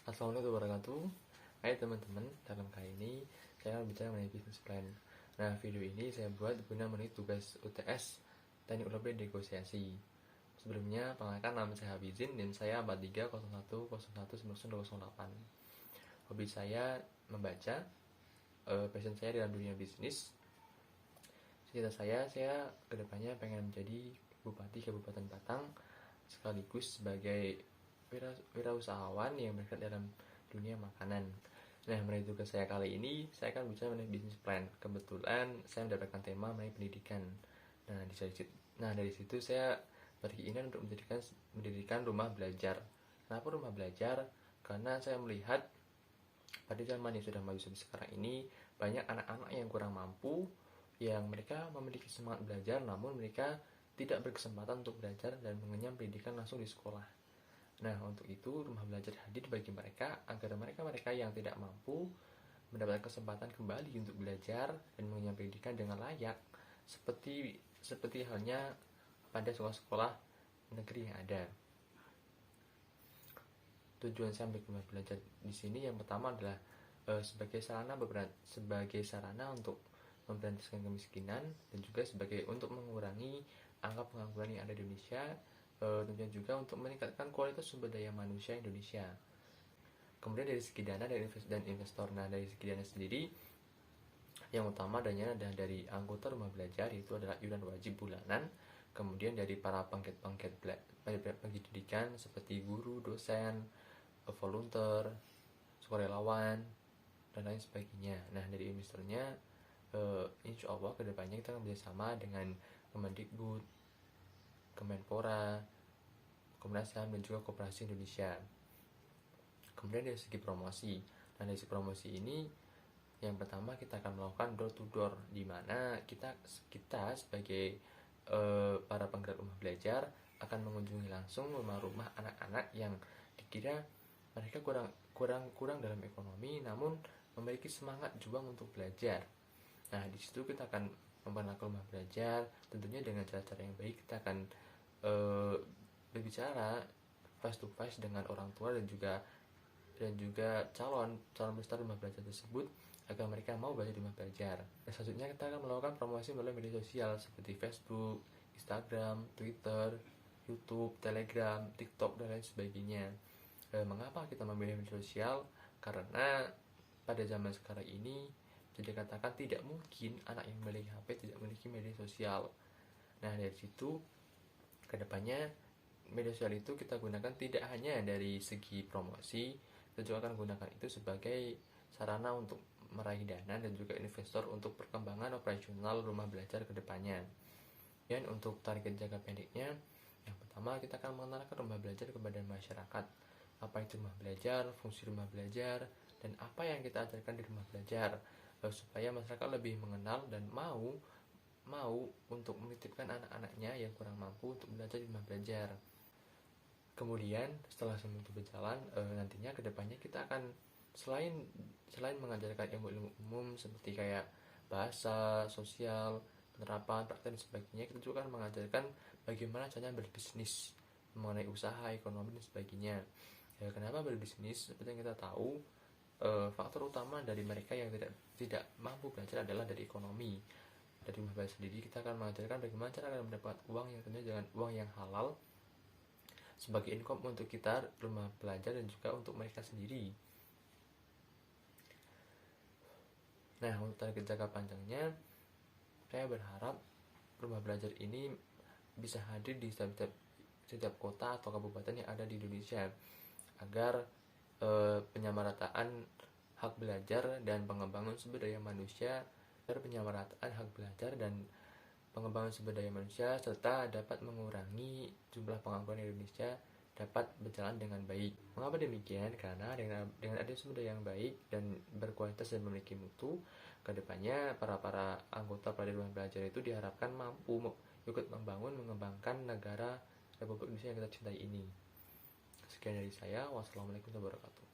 Assalamualaikum warahmatullahi wabarakatuh. Hai teman-teman, dalam kali ini saya akan bicara mengenai business plan. Nah, video ini saya buat guna memenuhi tugas UTS Teknik Urban Negosiasi. Sebelumnya, perkenalkan nama saya Habizin dan saya 43010198. Hobi saya membaca, passion saya dalam dunia bisnis. Cita saya kedepannya pengen menjadi Bupati Kabupaten Batang sekaligus sebagai wirausahawan yang bergerak dalam dunia makanan. Nah, mengenai tugas saya kali ini, saya akan bicara mengenai business plan. Kebetulan saya mendapatkan tema mengenai pendidikan. Nah, dari situ saya berkeinginan untuk mendirikan rumah belajar. Kenapa rumah belajar? Karena saya melihat pada zaman yang sudah maju seperti sekarang ini, banyak anak-anak yang kurang mampu, yang mereka memiliki semangat belajar, namun mereka tidak berkesempatan untuk belajar dan mengenyam pendidikan langsung di sekolah. Nah, untuk itu rumah belajar hadir bagi mereka agar mereka yang tidak mampu mendapatkan kesempatan kembali untuk belajar dan mengenyam pendidikan dengan layak, seperti halnya pada sekolah-sekolah negeri yang ada. Tujuan saya ambil rumah belajar di sini yang pertama adalah sebagai sarana untuk memberantaskan kemiskinan dan juga untuk mengurangi angka pengangguran yang ada di Indonesia. Tentunya juga untuk meningkatkan kualitas sumber daya manusia Indonesia. Kemudian dari segi dana dan investor. Nah, dari segi dana sendiri, yang utama adanya adalah dari anggota rumah belajar, yaitu adalah iuran wajib bulanan. Kemudian dari para penggiat pendidikan seperti guru, dosen, volunteer, sukarelawan, dan lain sebagainya. Nah, dari investornya, insya Allah kedepannya kita akan bekerjasama dengan Kemendikbud, Kemenpora, Komnas HAM, dan juga Koperasi Indonesia. Kemudian dari segi promosi. Nah, dari segi promosi ini, yang pertama kita akan melakukan door to door, di mana kita sebagai para penggerak rumah belajar akan mengunjungi langsung rumah-rumah anak-anak yang dikira mereka kurang dalam ekonomi, namun memiliki semangat juang untuk belajar. Nah, di situ kita akan memperkenalkan rumah belajar, tentunya dengan cara-cara yang baik. Kita akan berbicara face to face dengan orang tua dan juga calon peserta rumah belajar tersebut agar mereka mau belajar di rumah belajar. Dan selanjutnya kita akan melakukan promosi melalui media sosial seperti Facebook, Instagram, Twitter, YouTube, Telegram, TikTok, dan lain sebagainya. Mengapa kita memilih media sosial? Karena pada zaman sekarang ini bisa dikatakan tidak mungkin anak yang memiliki HP tidak memiliki media sosial. Nah, dari situ kedepannya media sosial itu kita gunakan tidak hanya dari segi promosi, kita juga akan gunakan itu sebagai sarana untuk meraih dana dan juga investor untuk perkembangan operasional rumah belajar kedepannya. Dan untuk target jangka pendeknya, yang pertama kita akan mengenalkan rumah belajar kepada masyarakat. Apa itu rumah belajar, fungsi rumah belajar, dan apa yang kita ajarkan di rumah belajar, supaya masyarakat lebih mengenal dan mau untuk menitipkan anak-anaknya yang kurang mampu untuk belajar di rumah belajar. Kemudian setelah semua itu berjalan, nantinya kedepannya kita akan selain mengajarkan ilmu-ilmu umum seperti kayak bahasa, sosial, penerapan, praktek dan sebagainya, kita juga akan mengajarkan bagaimana caranya berbisnis, mengenai usaha, ekonomi dan sebagainya. Kenapa berbisnis? Seperti yang kita tahu, faktor utama dari mereka yang tidak mampu belajar adalah dari ekonomi. Dari rumah belajar sendiri kita akan mengajarkan bagaimana cara mendapat uang yang tentunya dengan uang yang halal sebagai income untuk kita rumah belajar dan juga untuk mereka sendiri. Nah, untuk target jangka panjangnya, saya berharap rumah belajar ini bisa hadir di setiap kota atau kabupaten yang ada di Indonesia agar penyamarataan hak belajar dan pengembangan sumber daya manusia serta dapat mengurangi jumlah pengangguran di Indonesia dapat berjalan dengan baik. Mengapa demikian? Karena dengan adanya sumber daya yang baik dan berkualitas dan memiliki mutu, kedepannya para anggota pada rumah belajar itu diharapkan mampu ikut mengembangkan negara Republik Indonesia yang kita cintai ini. Sekian dari saya. Wassalamualaikum warahmatullahi wabarakatuh.